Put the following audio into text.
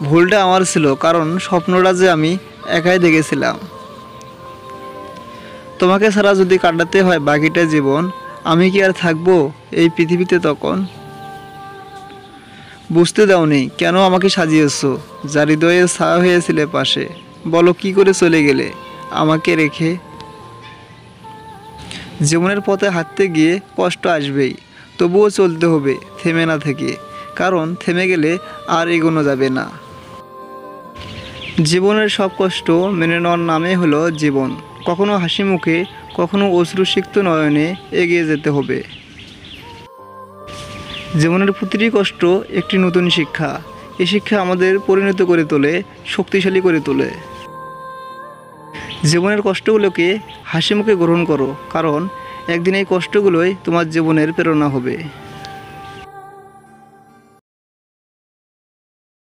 ভুলটা আমার ছিল, কারণ স্বপ্নটা যে আমি একাই দেখেছিলাম। তোমাকে ছাড়া যদি কাটাতে হয় বাকিটা জীবন, আমি কি আর থাকবো এই পৃথিবীতে তখন? বুঝতে দাওনি কেন আমাকে সাজিয়েছো, যার হৃদয়ে ছায়া হয়েছিলে পাশে। বলো কি করে চলে গেলে আমাকে রেখে। জীবনের পথে হাঁটতে গিয়ে কষ্ট আসবেই, তবুও চলতে হবে থেমে না থেকে, কারণ থেমে গেলে আর এগোনো যাবে না। জীবনের সব কষ্ট মেনে নেওয়ার নামে হলো জীবন। কখনো হাসি মুখে, কখনো অশ্রুসিক্ত নয়নে এগিয়ে যেতে হবে। জীবনের প্রতিটি কষ্ট একটি নতুন শিক্ষা। এই শিক্ষা আমাদের পরিণত করে তোলে, শক্তিশালী করে তোলে। জীবনের কষ্টগুলোকে হাসি মুখে গ্রহণ করো, কারণ একদিন এই কষ্টগুলোই তোমার জীবনের প্রেরণা হবে।